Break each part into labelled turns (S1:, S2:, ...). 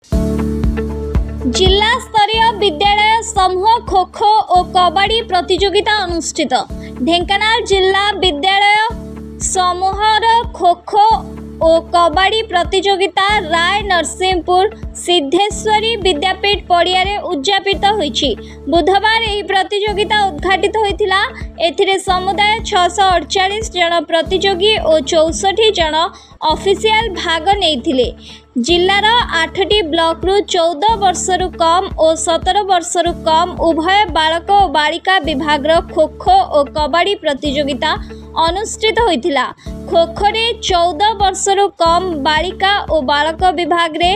S1: जिला स्तरीय विद्यालय समूह खो खो और कबड्डी प्रतियोगिता अनुष्ठित। ढेंकानाल जिला विद्यालय समूह खो खो और कबड्डी प्रतियोगिता राय नरसिंहपुर सिद्धेश्वरी विद्यापीठ पड़िया उद्यापित होईछि। बुधवार यह प्रतियोगिता उद्घाटित होइथिला। एथिरे समुदाय 648 जन प्रतियोगी और 64 जन ऑफिशियल भाग नेइथिले। जिलार 8टी ब्लॉक रु 14 वर्षरु कम और 17 वर्षरु कम उभय बालक और बालिका विभाग खो खो और कबड्डी प्रतियोगिता अनुष्ठित होइथिला। खो खो रे 14 वर्षरु कम बालिका और बालक विभाग रे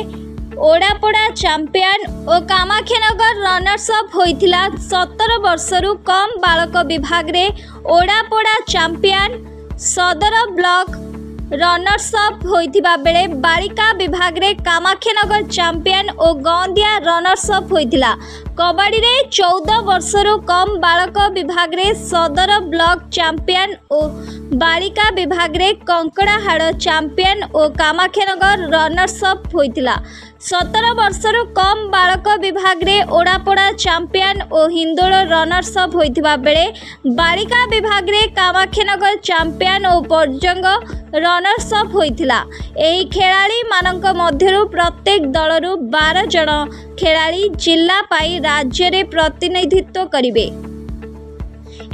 S1: ओडापोड़ा चैंपियन और कामाख्यानगर रनर्स अप होइथिला। 17 वर्षरु कम बालक विभाग रे ओडापोड़ा चैंपियन सदर ब्लॉक रनर्स अप होइथिबा बेले बालिका विभाग रे कामाख्यानगर चैंपियन और गौंदिया रनर्स अप होइथिला। कबड्डी रे 14 वर्षरु कम बालक विभाग रे सदर ब्लॉक चैंपियन और बालिका विभाग रे कंकड़ाहाड़ चैंपियन और कामाख्यानगर रनर्स अप होइथिला। 17 वर्षरु कम बालक विभाग रे ओडापोड़ा चैंपियन और हिंदोल रनर्स अप होइथिबा बेले बालिका विभाग रे कामाख्यानगर चैंपियन और पर्जंग रनर्स अप होइथिला। एही खेलाड़ी मानक मध्यरु प्रत्येक दलरु 12 जन खेलाड़ी जिला पाई राज्य रे प्रतिनिधित्व करिवे।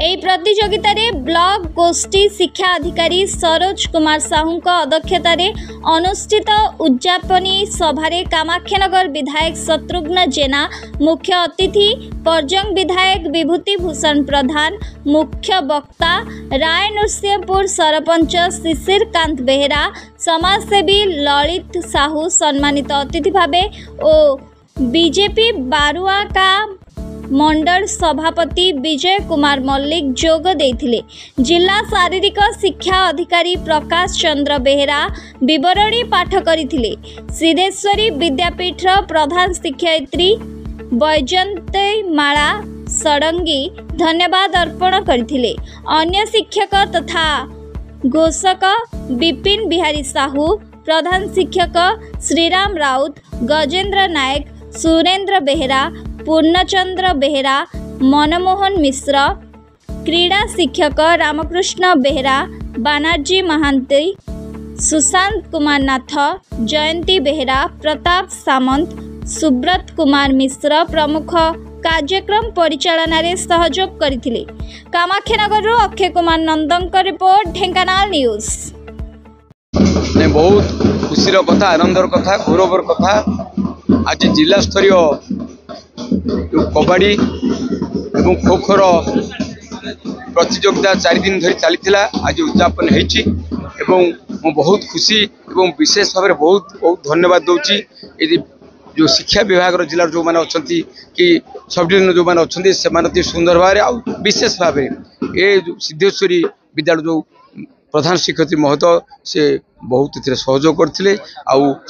S1: एही प्रतियोगिता रे ब्लॉक गोष्ठी शिक्षा अधिकारी सरोज कुमार साहू अध्यक्षता अनुष्ठित उद्यापनी सभारे कामाख्यानगर विधायक शत्रुघ्न जेना, मुख्य अतिथि पर्जंग विधायक विभूति भूषण प्रधान, मुख्य वक्ता राय नरसिंहपुर सरपंच शिशिर कांत बेहरा, समाजसेवी ललित साहू सम्मानित अतिथि भावे और बीजेपी बारुआ का मंडल सभापति विजय कुमार मल्लिक जोग देथिले। जिला शारीरिक शिक्षा अधिकारी प्रकाश चंद्र बेहरा विवरणी पाठ करिथिले। सिद्धेश्वरी विद्यापीठ प्रधान शिक्षयित्री वैजयंती माला षडंगी धन्यवाद अर्पण करथिले। अन्य शिक्षक तथा घोषक विपिन बिहारी साहू, प्रधान शिक्षक श्रीराम राउत, गजेंद्र नायक, सुरेंद्र बेहरा, पूर्णचंद्र बेहरा, मनमोहन मिश्र, क्रीड़ा शिक्षक रामकृष्ण बेहरा, बानार्जी महांती, सुशांत कुमार नाथ, जयंती बेहरा, प्रताप सामंत, सुब्रत कुमार मिश्र प्रमुख कार्यक्रम परिचालन रे सहयोग करथिले। कामाख्यानगर अक्षय कुमार नंदन रिपोर्ट, ढेंकानाल न्यूज।
S2: बहुत खुशी कथा, आनंदर कथा, गौरवर कथा। आज जिला स्तरीय कबड्डी एवं खो खोर प्रतियोगिता 4 दिन धरी चली आज उद्यापन होती। बहुत खुशी एवं विशेष भाव में बहुत बहुत धन्यवाद दूची जो शिक्षा विभाग जिला जो मैंने अच्छा कि सब डिविजन जो मैंने अच्छा से सुंदर भाव विशेष भाव ये सिद्धेश्वरी विद्यालय जो प्रधान शिक्षयित्री महोदय से बहुत सहयोग करते।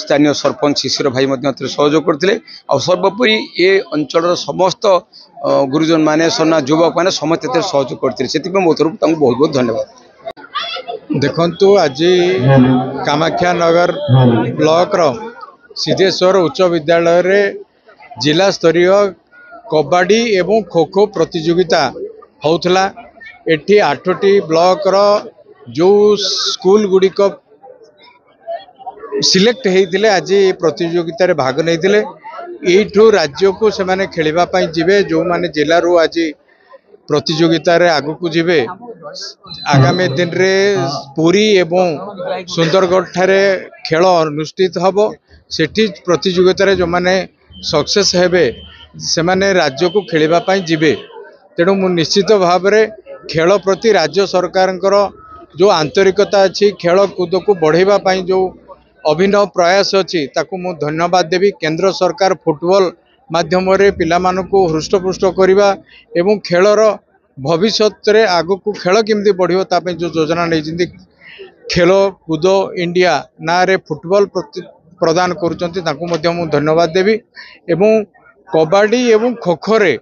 S2: स्थानीय सरपंच शिशिर भाई सहयोग करते। सर्वोपरि ये अंचल समस्त गुरुजन माने सन्ना युवक मैंने समस्त सहयोग करते। से मो तरफ बहुत बहुत धन्यवाद।
S3: देखु आज कामाख्यानगर ब्लॉक सिद्धेश्वर उच्च विद्यालय रे जिला स्तरीय कबड्डी एवं खो खो प्रतियोगिता होउथला। एठी 8टी ब्लॉक जो स्कूल गुड़िक सिलेक्ट होते आज प्रतियोगिता रे भाग नहीं यू राज्य को से माने खेलवाई जीवे जो माने जिलू आज प्रतियोगिता रे आगु को जीवे। आगामी दिन रे पुरी एवं सुंदरगढ़ ठारे खेल अनुष्ठित हब। सेठी प्रतियोगिता रे जो माने सक्सेस हेबे से माने राज्य को खेलवाई जीवे। तेणु मु निश्चित भाव रे खेल प्रति राज्य सरकार जो आंतरिकता अच्छी खेल कूद को बढ़ावा पाई जो अभिनव प्रयास अच्छी ताकू मु धन्यवाद देवी। केंद्र सरकार फुटबॉल माध्यम रे पिला मानकु हृष्टपुष्ट करवा एवं खेलर भविष्यत रे आगु को खेल केमती बढ़ियो तापे जो योजना नहीं खेल कूद इंडिया ना रे फुटबॉल प्रदान करुचंती ताकू मध्य मु धन्यवाद देवी। एवं कबड्डी एवं खो खो रे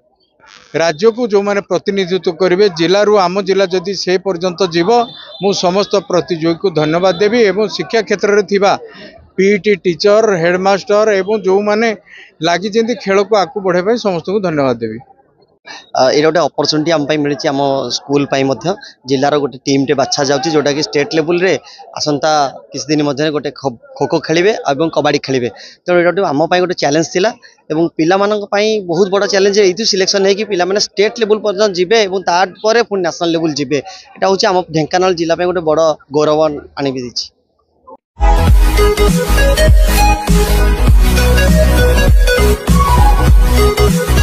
S3: राज्य को जो माने प्रतिनिधित्व करेंगे जिलू आम जिला जदि से पर्यंत जीव मु समस्त प्रतियोगी को धन्यवाद देवी। एवं शिक्षा क्षेत्र में थिबा पीटी टीचर हेडमास्टर एवं जो मैंने लगी खेल को आगू बढ़ाई समस्त को धन्यवाद देवी।
S4: ये गोटे अपरचुनिटी आम मिली आम स्कूल जिलार गोटे टीम टे बाछा जाऊँगी जोटा कि स्टेट लेवल रे आसंता किस दिन मध्य गोटे खो खो खेलिए और कबाड़ी खेलिए। तो ये आम गोटे चैलेंज थिला एवं पिला बहुत बड़ा चैलेंज ये सिलेक्शन है कि पिला माने स्टेट लेवल पर्यटन जीवे और तापर पुणी नेशनल लेवल जीवे। यहाँ हूँ आम ढेंकानाल जिला गोटे बड़ गौरव आनी देछि।
S5: Thank you.